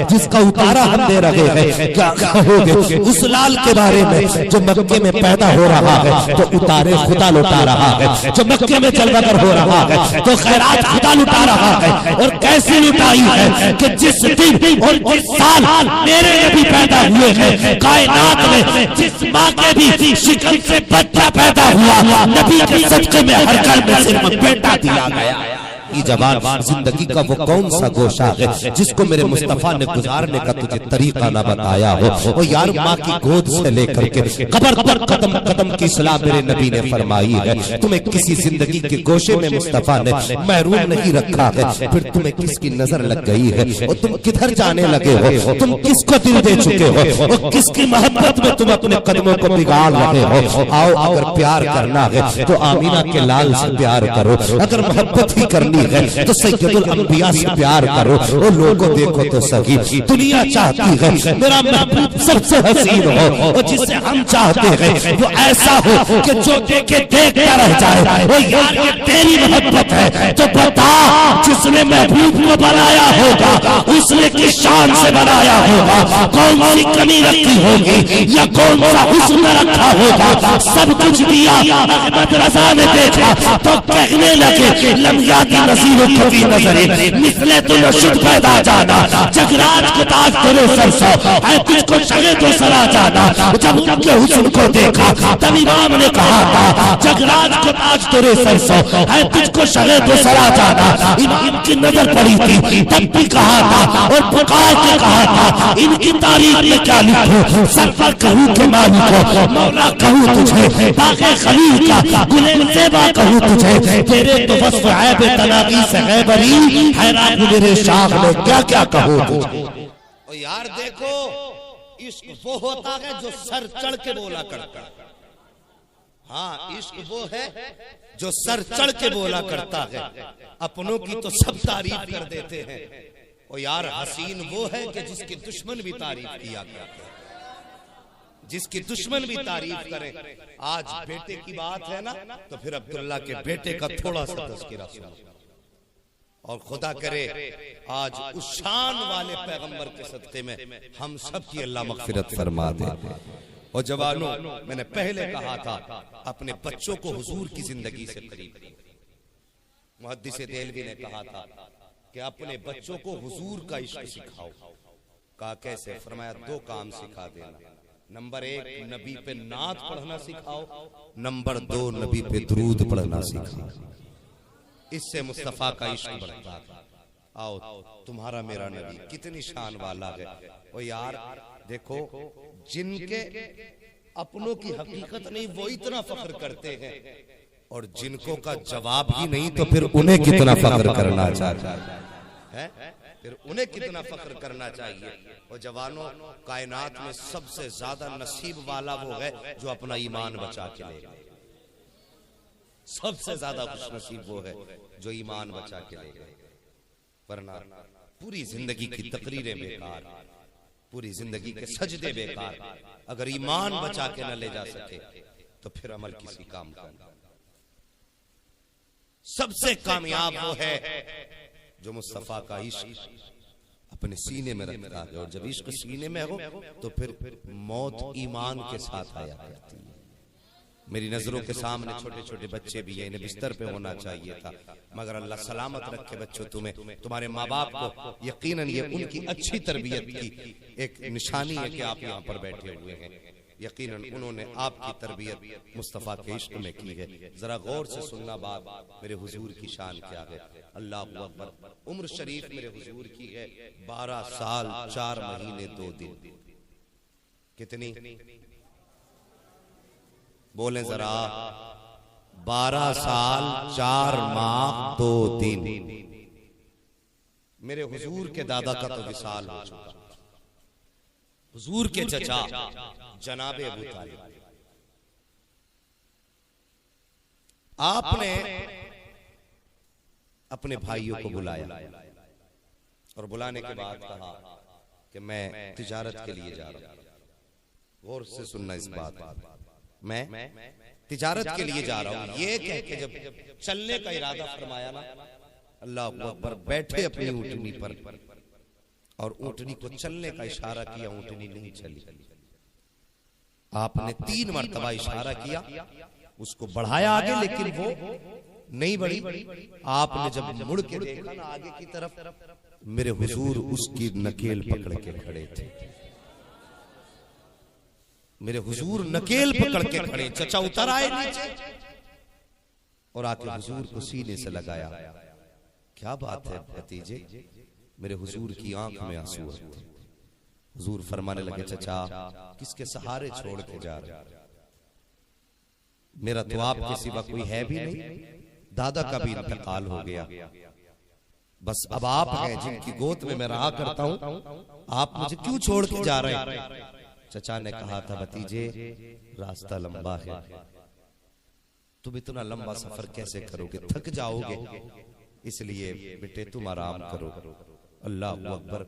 जिसका उतारा हम दे रहे हैं। क्या कहोगे उस लाल के बारे में जो मक्के में पैदा हो रहा है तो उतारे खुदा लुटा रहा है, जो मक्के में चलकर हो रहा है तो खैरात खुदा लुटा रहा है। और कैसी लुटाई है कि जिस दिन और जिस साल मेरे नबी पैदा हुए हैं, कायनात में जिस माँ के भी शिकन से बच्चा पैदा हुआ, नबी के सदके में हर घर में सिर्फ बेटा दिया गया। की जवान जिंदगी का वो कौन सा गोशा है जिसको मेरे मुस्तफा ने गुजारने का तुझे तरीका ना बताया हो। ओ यार, माँ की गोद से लेकर के कब्र पर कदम कदम की सलाह मेरे नबी ने फरमाई है। तुम्हें किसी जिंदगी के गोशे में मुस्तफा ने महरूम नहीं रखा है, फिर तुम्हें किसकी नजर लग गई है और तुम किधर जाने लगे हो, तुम किसको दिल दे चुके हो और किसकी मोहब्बत में तुम अपने कदमों को बिगाड़ रहे हो। आओ, अगर प्यार करना है तो आमीना के लाल से प्यार करो, अगर मोहब्बत ही करनी है तो सैयदुल अंबिया से प्यार करो। और लोगों देखो तो सही, दुनिया चाहती है मेरा महबूब सबसे हसीन हो, और जिसे हम चाहते हैं वो ऐसा हो कि जो देखे देखता रह जाए। ओ यार, ये तेरी मोहब्बत है तो बता, जिसने महबूब को बनाया होगा उसने किस शान से बनाया होगा, कौन सी कमी रखी होगी या कौन सा हुस्न रखा होगा। सब कुछ दिया अहमद रजा ने देखा तो कहने लगे लम्याती नसीब कभी नजरे मिसले तो शुद्ध पैदा जाना, जगराज को ताज तेरे सरसों है तुझको शगे तो सरा जाना। जब उनके हुस्न को देखा तब इमाम ने कहा था जगराज को ताज तेरे सरसों है तुझको शगे तो सरा जाना। इमाम की नजर पड़ी थी तब भी कहा था और पुकार के कहा था इनकी तारीफ में क्या लिखूं, सरफर कहूं के मालिक हो, मौला कहूं तुझे, बाक़े खलील का गुले ज़ेबा कहूं तुझे, तेरे तो वस्फ़ है बेतनागी से है बरी, हैरान मेरे शाख में क्या क्या कहो तुझे। और यार देखो, इश्क वो होता है जो सर चढ़ के बोला करता है। हाँ, इश्क वो है जो सर चढ़ के बोला करता है, अपनों की तो सब तारीफ कर देते हैं। और यार हसीन वो है कि जिसके दुश्मन भी तारीफ किया करते हैं, जिसकी दुश्मन भी तारीफ करें। आज बेटे की बात है ना, तो फिर अब्दुल्ला के बेटे का थोड़ा सा तज़किरा सुनो। और खुदा करे आज उस शान वाले पैगंबर के सदक़े में हम सब की अल्लाह मग़फ़िरत फरमा दे। और जवानों, मैंने पहले कहा था अपने बच्चों को हुजूर की जिंदगी से करीब करो। मुहद्दिस देहलवी ने कहा था कि अपने बच्चों को हुजूर का इश्क सिखाओ। कहा कैसे? फरमाया दो काम सिखा देना, नंबर 1 नबी पे नात पढ़ना सिखाओ, नंबर 2 नबी पे दुरूद पढ़ना सिखाओ। इससे मुस्तफा का इश्क बढ़ता है। आओ, तुम्हारा मेरा नबी कितनी शान वाला है। और यार देखो, जिनके अपनों की हकीकत नहीं वो इतना फख्र करते हैं, और जिनको का जवाब ही नहीं तो फिर उन्हें कितना फख्र करना चाहिए, फिर उन्हें कितना फख्र करना चाहिए। और जवानों, कायनात में सबसे ज्यादा नसीब वाला वो है जो अपना ईमान बचा के ले। सबसे ज्यादा खुशनसीब वो है जो ईमान बचा के ले गए, वरना पूरी जिंदगी की तकरीरें बेकार, पूरी जिंदगी के सजदे बेकार। अगर ईमान बचा के न ले जा सके तो फिर अमल किसी काम का नहीं। सबसे कामयाब वो है जो मुस्तफा का इश्क अपने सीने में रखता है। और जब इश्क सीने में हो तो फिर मौत ईमान के साथ आया करती है। मेरी नजरों के सामने छोटे छोटे बच्चे भी हैं, इन्हें बिस्तर पे होना चाहिए था, मगर अल्लाह सलामत रखे बच्चों तुम्हें, तुम्हारे माँ बाप को। यकीनन ये उनकी अच्छी तरबियत की एक निशानी है कि आप यहाँ पर बैठे हुए हैं। यकीनन उन्होंने आपकी तरबियत मुस्तफ़ा के इश्क में की है। जरा गौर से सुनना बात, मेरे हुजूर की शान क्या है। अल्लाह अकबर। उम्र शरीफ मेरे हुजूर की है 12 साल 4 महीने 2 दिन। कितनी बोलें जरा? 12 साल 4 माह 2 दिन। मेरे हुजूर के दादा का तो विसाल हो चुका। हुजूर के चचा जनाबे अबू तालिब, आपने अपने भाइयों को बुलाया और बुलाने के बाद कहा कि मैं तिजारत के लिए जा रहा हूं। गौर से सुनना इस बात, मैं तिजारत के लिए जा रहा हूं। ये कह के जब चलने का इरादा फरमाया ना, अल्लाह अकबर, बैठे अपनी ऊँटनी पर और ऊँटनी को चलने का इशारा किया, ऊँटनी नहीं चली। आपने 3 मरतबा इशारा किया, उसको बढ़ाया आगे, लेकिन वो नहीं बढ़ी। आपने जब मुड़ के देखा ना आगे की तरफ, मेरे हुजूर उसकी नकेल पकड़ के खड़े थे। मेरे हुजूर नकेल पकड़ के खड़े। चचा उतर आए नीचे और आके हुजूर को सीने से लगाया। क्या बात है भतीजे? मेरे हुजूर की आंख में आंसू आते। हुजूर फरमाने लगे, चचा किसके सहारे छोड़ के जा रहे? मेरा तो आपके सिवा कोई है भी नहीं, दादा का भी इंतकाल हो गया, बस अब आप हैं जिनकी गोद में मैं रहा करता हूं, आप मुझे क्यों छोड़ के जा रहे हैं? चचा ने कहा था, भतीजे रास्ता लंबा है, तुम इतना लंबा सफर कैसे करोगे, थक जाओगे, इसलिए बेटे तुम आराम करो। अल्लाह अकबर।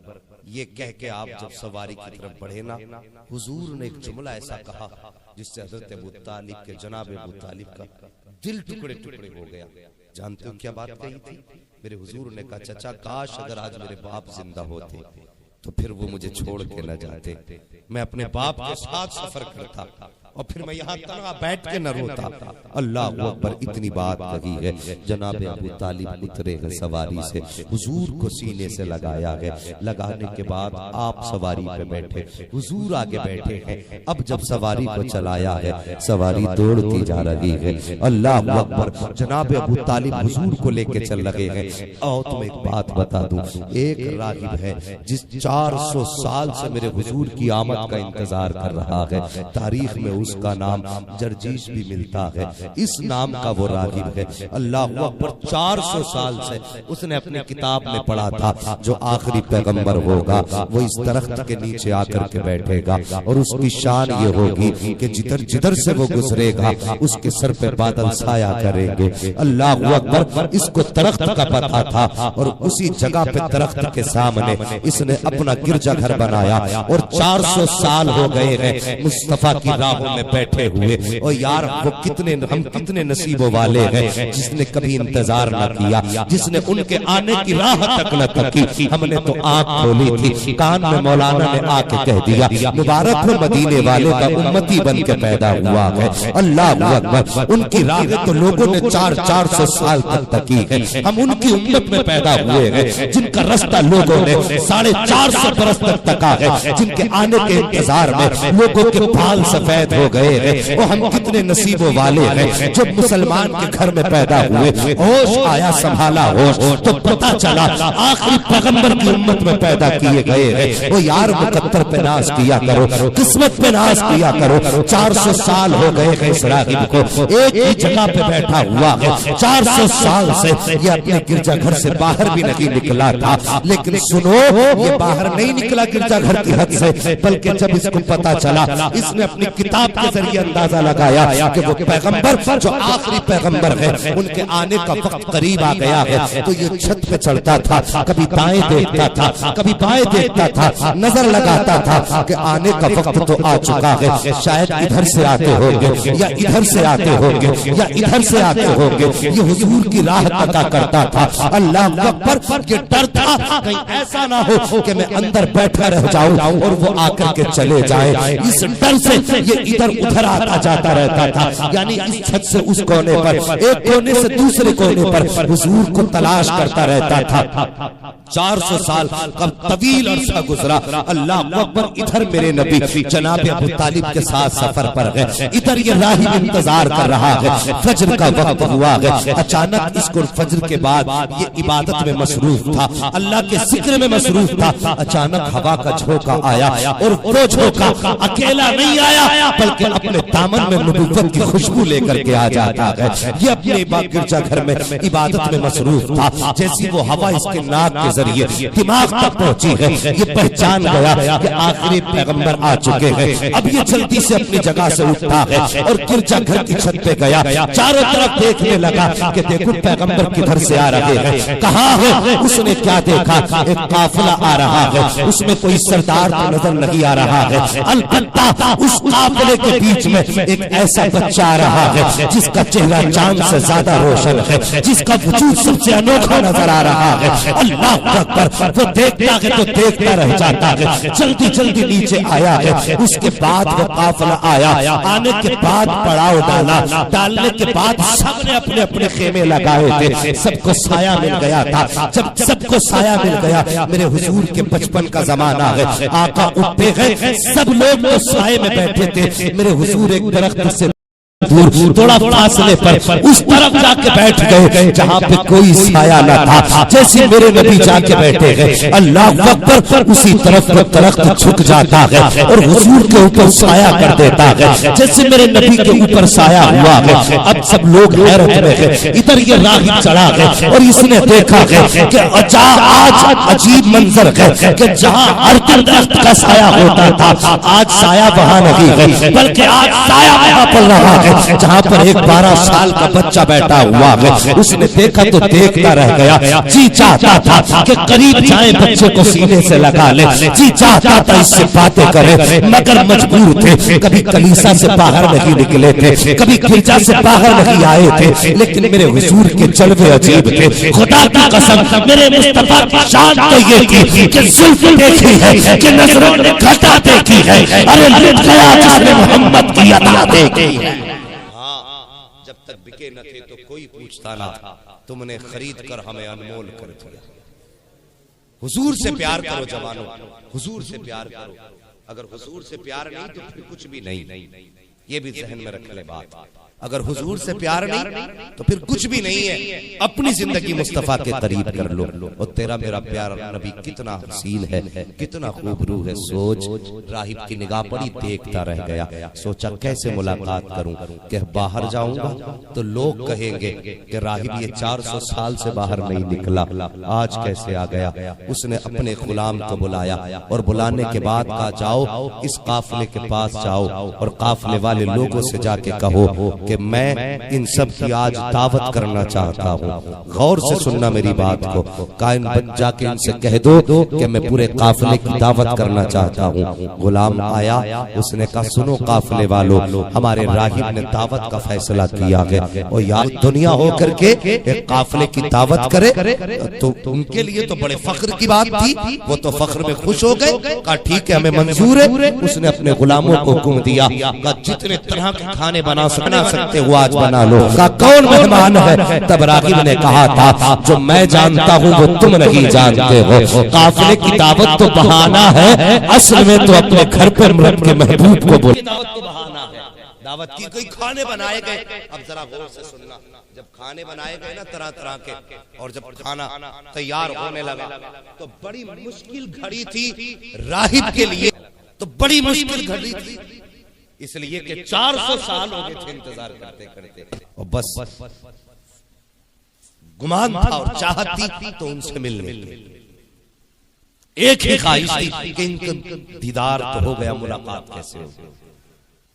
ये कह के आप जब सवारी की तरफ बढ़े ना, हुजूर ने एक जुमला ऐसा कहा जिससे हजरत अबू तालिब के जनाब अबू तालिब का दिल टुकड़े टुकड़े हो गया। जानते हो क्या बात कही थी? मेरे हुजूर ने कहा, चचा काश अगर आज मेरे बाप जिंदा होते तो फिर वो मुझे छोड़ के न जाते, मैं अपने बाप के साथ सफर करता और फिर मैं यहाँ तनहा बैठ के न रोता। अल्लाह अकबर। इतनी बात कही है। जनाब अबू तालिब उतरे हैं सवारी से, हुजूर को सीने से लगाया है। लगाने के बाद आप सवारी पे बैठे, हुजूर आगे बैठे हैं। अब जब सवारी को चलाया है, सवारी दौड़ती जा रही है। अल्लाह अकबर। जनाब अबू तालिब हुजूर को लेके चल लगे हैं। और तुम एक बात बता दूं, एक रागिब है जिस 400 साल से मेरे हुजूर की आमद का इंतजार कर रहा है। तारीख में उसका नाम जर्जीश भी मिलता है। इस नाम का वो रागिब है। अल्लाह अकबर। 400 साल से उसने अपनी किताब में पढ़ा था जो आखिरी पैगंबर होगा वो इस दरख्त के नीचे आकर के बैठेगा और उसकी शान ये होगी कि जिधर जिधर से वो गुजरेगा उसके सर पे बादल साया करेंगे। अल्लाह अकबर। इसको दरख्त का पता था और उसी जगह पे दरख्त के सामने इसने अपना गिरजा घर बनाया और 400 साल हो गए हैं मुस्तफा की राहों में बैठे हुए। और यार वो हम कितने नसीबों वाले हैं जिसने कभी इंतजार न किया, जिसने उनके आने की राह तक न तकी। हमने तो आंख खोली थी, कान में मौलाना ने आके कह दिया, मुबारक हो मदीने वाले का उम्मती बन के पैदा हुआ है। अल्लाह अकबर। उनकी राहें तो लोगों ने 400 साल तक तकी है। हम उनकी उम्मत में पैदा हुए हैं जिनका रास्ता लोगों ने 450 बरस तक तका है, जिनके आने के इंतजार में लोगों के बाल सफेद हो गए हैं। और हम कितने नसीबों वाले हैं जो मुसलमान के घर में पैदा हुए। होश आया, संभाला होश तो पता चला आखिरी पैगंबर की उम्मत में पैदा किए गए हैं। वो यार मुकद्दर पे नाज किया करो, किस्मत पे नाज किया करो। 400 साल हो गए हैं इस रागिब को, एक ही जगह पे बैठा हुआ है। 400 साल से ये अपने गिरजा घर से बाहर भी नहीं निकला था। लेकिन सुनो, ये बाहर नहीं निकला गिरजा घर की हद से, बल्कि जब इसको पता चला, इसने अपनी किताब के जरिए अंदाजा लगाया कि वो पैगंबर जो आखिरी पैगंबर है उनके आने का वक्त करीब आ गया है। तो ये छत पे चढ़ता था, कभी दाएं देखता था, कभी बाएं देखता था, नजर लगाता था कि आने का वक्त तो आ चुका है, शायद इधर से आते होंगे या इधर से आते होंगे या इधर से आते होंगे। ये हुजूर की राह तका करता था। अल्लाह अकबर। ये डर था कहीं ऐसा ना हो कि मैं अंदर बैठा रह जाऊं और वो आकर के चले जाए। इस डर से ये इधर उधर आता जाता रहता था, यानी इस छत से उस कोने पर, एक कोने से दूसरे कोने पर हुजूर को तलाश करता रहता था। 400 साल का तवील अरसा गुजरा। अल्लाह अकबर। इधर मेरे नबी जनाब अबू तालिब के साथ सफर पर है, इधर ये राही इंतजार कर रहा है। फजर का वक्त हुआ है। अचानक इसको फजर के बाद ये इबादत में मसरूफ था, अल्लाह के जिक्र में मसरूफ था। अचानक हवा का झोंका आया और वो झोंका अकेला नहीं आया बल्कि अपने दामन में नबुव्वत की खुशबू लेकर के आ जाता है। ये अपने गिरजा घर में इबादत में मसरूफ था। जैसी वो हवा इसके नाक के जरिए दिमाग तक पहुंची है, ये पहचान गया कि आखिरी पैगंबर आ चुके हैं। अब ये जल्दी से अपनी जगह से उठता है और गिरजा घर की छत पे गया, चारों तरफ देखने लगा कि देखो पैगंबर किधर से आ रहे हैं, कहाँ है। उसने क्या देखा, एक काफिला आ रहा है, उसमें कोई सरदार तो नजर नहीं आ रहा है, अलबत्ता उस काफिले के बीच में एक ऐसा बच्चा आ रहा है जिसका चेहरा चांद से ज्यादा रोशन है, जिसका वजूद सबसे अनोखा नजर आ रहा है। अल्लाह अकबर, वो देखता है तो देखता रह जाता है। जल्दी जल्दी नीचे आया है। उसके बाद वो काफिला आया, आने के बाद पड़ाव डाला, डालने के बाद सबने अपने अपने खेमे लगाए थे, सबको साया मिल गया था। जब सबको साया मिल गया, मेरे हुजूर के बचपन का जमाना है, आका उठते हैं, सब लोग तो साए में बैठे थे, मेरे हुजूर एक दरख्त से दूर थोड़ा फासले पर उस तरफ जाके बैठ गए जहां पे कोई साया न था। जैसे मेरे नबी जाके बैठे गए, अल्लाह अकबर, उसी तरफ को दरख्त झुक जाता है और हुजूर के ऊपर साया कर देता है। जैसे मेरे नबी के ऊपर साया हुआ है, अब सब लोग हैरत में है। इधर ये राही चढ़ा है और इसने देखा है कि आज अजीब मंजर है कि जहां हर दरख्त का साया होता था, आज साया वहां नहीं है, बल्कि आज साया वहां पड़ रहा है जहां पर एक 12 साल का बच्चा बैठा हुआ है। उसने देखा तो देखता रह गया। जी चाहता था कि करीब जाए, बच्चे को सीने से लगा ले। जी चाहता था इससे बातें करे, मगर मजबूर थे। कभी कलीसा से बाहर नहीं निकले थे, कभी गिरजा से बाहर नहीं आए थे, लेकिन मेरे हुजूर के जलवे अजीब थे। खुदा की कसम, मेरे मुस्तफा की शान तो ये थी कि जुल्फ देखी है, कि नजरों ने घटा देखी है, अरे लुट गया जिसने मोहम्मद की अदा देखी है। जब तक बिके न थे तो कोई पूछता ना था, तुमने खरीद कर हमें अनमोल कर दिया। हुजूर से प्यार करो जवानों, हुजूर से प्यार करो। अगर हुजूर से प्यार नहीं तो फिर कुछ भी नहीं। ये भी जहन में रख ले बात। अगर हुजूर से प्यार नहीं तो फिर कुछ भी नहीं है। अपनी जिंदगी मुस्तफा के करीब कर लो और तेरा मेरा प्यार नबी कितना हसीन है, कितना खूबरू है। सोच, राहिब की निगाह पड़ी, देखता रह गया। सोचा कैसे मुलाकात करूं कि बाहर जाऊंगा तो लोग कहेंगे कि राहिब ये 400 साल से बाहर नहीं निकला, आज कैसे आ गया। उसने अपने गुलाम को बुलाया और बुलाने के बाद कहा, जाओ इस काफिले के पास जाओ और काफिले वाले लोगों से जाके कहो कि मैं इन सब की आज दावत करना चाहता हूँ। गौर से सुनना मेरी बात को। कायन बन जाके इनसे कह दो कि मैं पूरे काफिले की दावत करना चाहता हूँ। गुलाम आया, उसने कहा, सुनो काफिले वालों, हमारे राहिब ने दावत का फैसला किया है और यार दुनिया होकर के एक काफिले की दावत करे तो उनके लिए तो बड़े फख्र की बात थी। वो तो फख्र में खुश हो गए, कहा ठीक है हमें मंजूर है। उसने अपने गुलामों को हुक्म दिया, कहा जितने तरह के खाने बना सकते हो आज बना लो। का कौन मेहमान है? तब रागिब ने कहा था, जो मैं जानता हूँ वो तुम नहीं जानते हो। काफिले की दावत तो बहाना है, असल में तो अपने घर पर रब के महबूब को बोल। दावत तो बहाना है, दावत की कोई खाने बनाए गए। अब जरा गौर से सुनना, जब खाने बनाए गए ना तरह तरह के, और जब खाना तैयार होने लगा तो बड़ी मुश्किल घड़ी थी राहिब के लिए, तो बड़ी मुश्किल घड़ी थी इसलिए कि 400 साल हो गए थे इंतजार करते करते, और बस गुमान था और चाहत थी तो उनसे मिलने की। एक ही ख्वाहिश थी कि इनका दीदार तो हो गया, मुलाकात कैसे हो,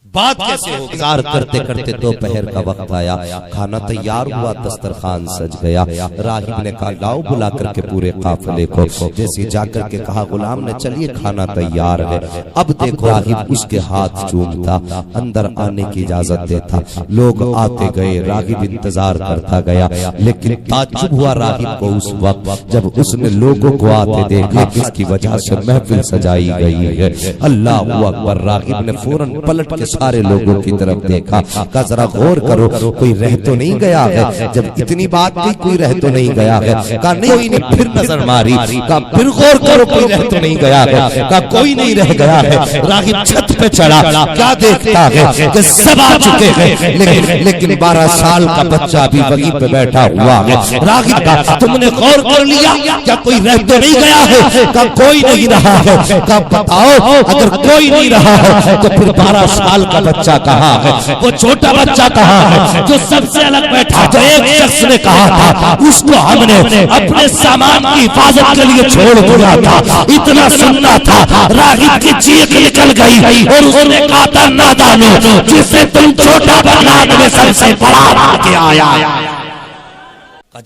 बात कैसे हो। इंतजार करते करते दोपहर का वक्त आया, खाना तैयार हुआ, दस्तरखान सज गया। राहिब ने कहा, लाओ बुला करके पूरे काफिले को। जैसे जाकर के कहा गुलाम ने, चलिए खाना तैयार है। अब देखो राहिब उसके हाथ चूमता, अंदर आने की इजाजत देता। लोग आते गए, राहिब इंतजार करता गया, लेकिन ताज्जुब हुआ राहिब को उस वक्त जब उसने लोगों को आते देखा, इसकी वजह से महफिल सजाई गई है। अल्लाह अकबर। राहिब ने फौरन पलट के सारे लोगों की तरफ देखा, का जरा गौर करो कोई रह तो नहीं गया है। जब इतनी बात की कोई रह तो नहीं गया है, का नहीं, फिर नजर मारी, का फिर गौर करो कोई रह तो नहीं गया है, का कोई नहीं रह गया है। रागिब छत पे चढ़ा, क्या देखता है कि सब आ चुके हैं, लेकिन 12 साल का बच्चा अभी वहीं पे बैठा हुआ है। रागिब का, तुमने गौर कर लिया क्या कोई रह तो नहीं गया है? का कोई नहीं रहा है। का बताओ अगर कोई नहीं रहा है तो फिर 12 साल का बच्चा कहाँ है? वो छोटा बच्चा कहाँ है जो सबसे अलग बैठा? तो एक शख्स ने कहा था, उसको हमने अपने सामान की हिफाजत के लिए छोड़ दिया था। इतना सुनना था, रागिब की चीख निकल गई और उसने कहा था, नादानो, जिसे तुम छोटा बना में सबसे बड़ा बन के आया।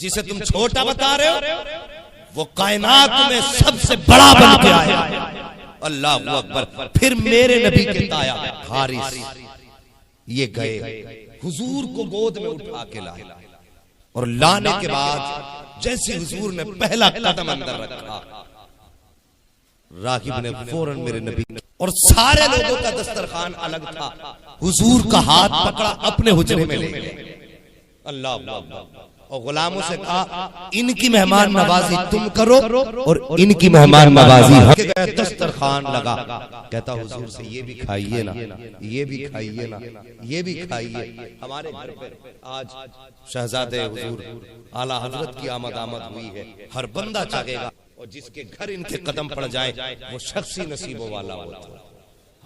जिसे तुम छोटा बता रहे हो वो कायनात में सबसे बड़ा बन के आया। अल्लाह अकबर। फिर मेरे नबी के ताया हारिस ये गए, हुजूर को गोद में उठा के लाए और लाने के बाद जैसे हुजूर ने पहला कदम अंदर रखा, रागिब ने फौरन मेरे नबी और सारे लोगों का दस्तरखान अलग था, हुजूर का हाथ पकड़ा अपने हुजरे में ले गए। अल्लाह अल्लाह। और गुलामों से कहा इनकी मेहमान नवाजी तुम करो और इनकी मेहमान नवाजी हम। दस्तरखान लगा, कहता हुजूर से ये भी खाइए ना, ये भी खाइए ना, ये भी खाइए। हमारे घर पे आज शहजादे हुजूर आला हजरत की आमद हुई है, हर बंदा चाहेगा और जिसके घर इनके कदम पड़ जाए वो शख्सी नसीबों वाला होता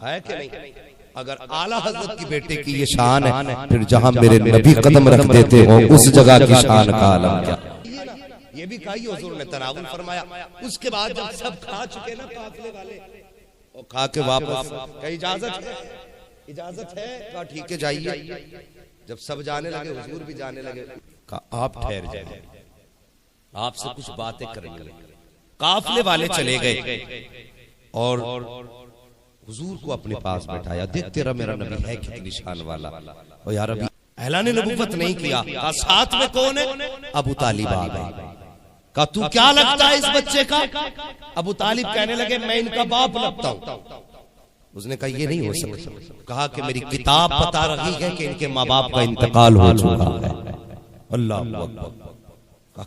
है कि नहीं। अगर आला हजरत की बेटे की ये शान है, फिर जहां मेरे नबी कदम रख देते हो उस जगह की शान का आलम क्या। ये भी खाइए, हुजूर ने तनावुल फरमाया। उसके बाद जब सब खा चुके ना काफिले वाले और खा के वापस, कहीं इजाजत है, इजाजत है, कहा ठीक है जाइए। जब सब जाने लगे हुजूर भी जाने लगे, कहा आप ठहर जाइए, आपसे कुछ बातें करेंगे। काफिले वाले चले गए और हुजूर को अपने पास बैठाया। देख तेरा मेरा नबी है कितनी शान वाला। और यार अभी ऐलान नबुव्वत नहीं किया, कहा साथ में कौन है? अबू तालिब आ गए। कहा तू क्या लगता है इस बच्चे का? अबू तालिब कहने लगे मैं इनका बाप लगता हूं। उसने कहा ये नहीं हो सकता। कहा कि मेरी किताब बता रही है कि इनके माँ बाप का इंतकाल हो चुका है। अल्लाह अकबर।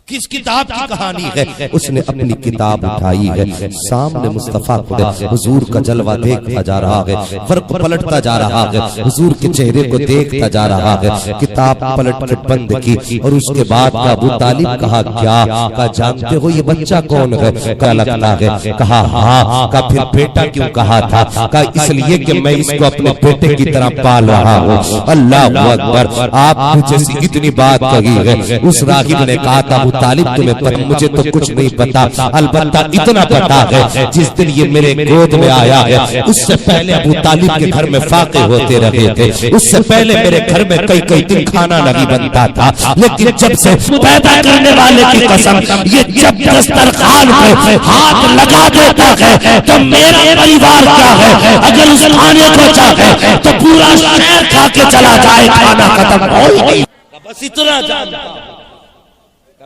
किस किताब की कहानी है? उसने अपनी किताब उठाई है, सामने मुस्तफा खुद हुजूर का जलवा देखता जा रहा है, फर्क पलटता जा रहा है, हुजूर के चेहरे को देखता जा रहा है। किताब पलट कर बंद की और उसके बाद का अबू तालिब कहा क्या? कहा जानते हो ये बच्चा कौन है? क्या लगता है? कहा हाँ। कहा फिर बेटा क्यों कहा था? कहा इसलिए कि मैं इसको अपने बेटे की तरह पाल रहा हूँ। अल्लाह अकबर। आपने जैसी इतनी बात कही है, उस रागिब ने कहा था अबू तालिब तुम्हें मुझे तो कुछ नहीं पता, अलबत्ता इतना पता है जिस दिन ये मेरे गोद में आया है उससे पहले अबू तालिब के घर में फाके होते रहे थे, उससे पहले मेरे घर में कई दिन खाना नहीं बनता था। लेकिन जब से पैदा करने वाले की कसम, ये जब दस्तरखान पे हाथ लगा देता है तो मेरा परिवार क्या है? अगर उस खाने को चाहे तो पूरा शहर खा के चला जाए, खाना खत्म हो ही नहीं। बस इतना जानता हूं,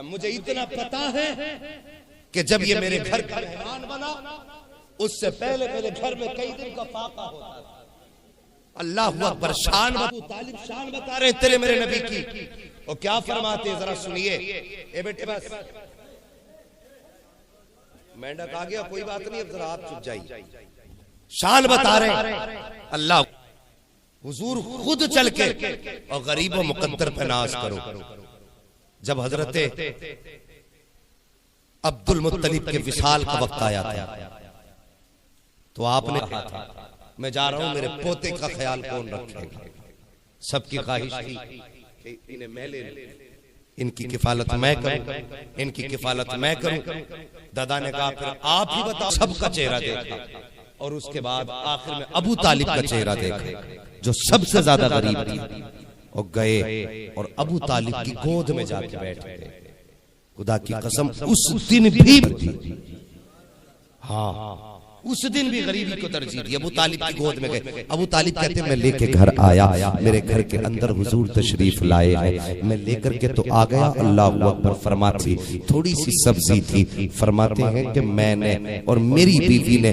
मुझे इतना पता है कि जब ये मेरे घर का मेहमान बना उससे पहले मेरे घर में कई दिन का फाका होता था। अल्लाह अकबर। शान अबू तालिब शान बता रहे तेरे मेरे नबी की। और क्या फरमाते जरा सुनिए। ए बेटे बस मेंढक आ गया, कोई बात नहीं, अब जरा आप चुप जाइए। शान बता रहे अल्लाह हुजूर खुद चल के और गरीब व मुकद्दर पे नाज करो। जब हजरत अब्दुल मुत्तलिब के विसाल का वक्त आया था तो आपने कहा था मैं जा रहा हूं, मेरे पोते का ख्याल कौन रखेगा? सबकी ख्वाहिश थी कि इन्हें मैं ले लूं, इनकी किफालत मैं करूं, इनकी किफालत मैं करूं। दादा ने कहा फिर आप ही बताओ। सबका चेहरा देखा और उसके बाद आखिर में अबू तालिब का चेहरा देखा जो सबसे ज्यादा गरीब थी, और गए और अबू तालिब की गोद में जाके बैठ गए। खुदा की कसम उस दिन भी, हाँ उस दिन भी गरीबी को तरजीह दी। अबू तालिब की गोद में गए। अबू तालिब कहते मैं लेके घर आया, मेरे घर के अंदर हुजूर तशरीफ लाए हैं, मैं लेकर के तो आ गया। अल्लाह अकबर। फरमाती थोड़ी सी सब्जी थी, फरमाते हैं कि मैंने और मेरी बीवी ने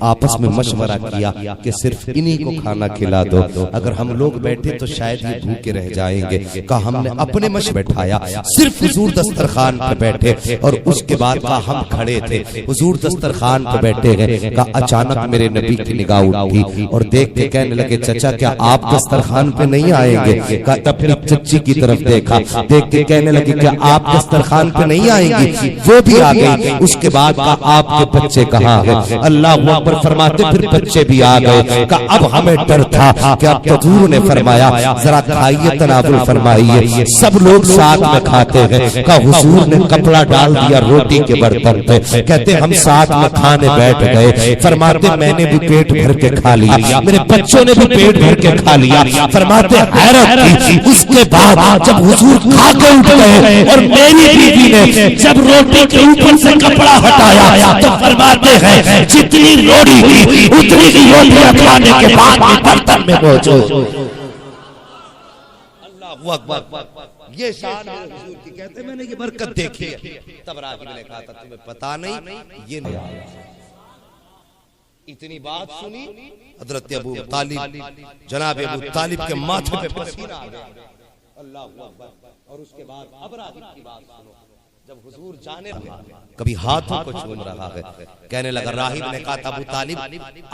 आपस में मशवरा किया कि सिर्फ इन्हीं को खाना खिला दो, अगर हम लोग बैठे तो शायद ये भूखे रह जाएंगे। कहा हमने अपने मश बैठाया, सिर्फ हुजूर दस्तरखान पे बैठे और उसके बाद का हम खड़े थे, हुजूर दस्तरखान पे बैठे हैं। का अचानक मेरे नबी की निगाह उठी और देख के कहने लगे चचा क्या आप दस्तरखान पे नहीं आएंगे? का अपनी चच्ची की तरफ देखा, देख के कहने लगे क्या आप दस्तरखान पे नहीं आएंगी? वो भी आ गई। उसके बाद का आपके बच्चे कहाँ है? अल्लाह अकबर। फरमाते फिर बच्चे भी आ गए। का अब हमें डर था कि अब तो हुजूर ने फरमाया जरा खाइए, तनावुल फरमाइए। सब लोग साथ में खाते हैं। का हुजूर ने कपड़ा डाल दिया रोटी के बर्तन पे, कहते हम साथ में खाने बैठ गए। फरमाते मैंने भी पेट भर के खा लिया, मेरे बच्चों ने भी पेट भर के खा लिया। फरमाते हैरत थी उसके बाद जब हुजूर खा के उठ गए और मेरी बीवी ने जब रोटी के ऊपर से कपड़ा हटाया तो फरमाते हैं जितनी रोटी थी उतनी की रोटियां खाने के बाद बर्तन में मौजूद। अल्लाहू अकबर। ये शान है हुजूर की। कहते मैंने ये बरकत देखी है। तब रागिब ने कहा था तुम्हें पता नहीं ये नहीं आया। इतनी बात सुनी हजरत अबू तालिब, जनाब अबू तालिब के माथे पे पसीना आ गया। अल्लाह अकबर। और उसके बाद अब रागिब की बात सुनो। जब हुजूर जाने लगे, कभी हाथों को चूम रहा है, कहने लगा, राहिब ने कहा था अबू तालिब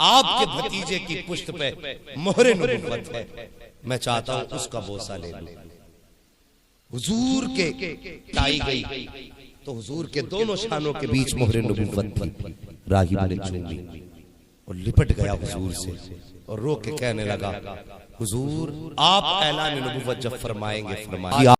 आपके भतीजे की पुश्त पे मोहरे नबुव्वत है, मैं चाहता हूं उसका बोसा ले लूं। हुजूर के टाई गई तो हुजूर के दोनों शानों के बीच मोहरे नबुव्वत थी। राहिब ने चूमी और लिपट गया हुजूर से और रो के कहने लगा, हुजूर आप ऐलान नबुव्वत जब फरमाएंगे फरमाइए।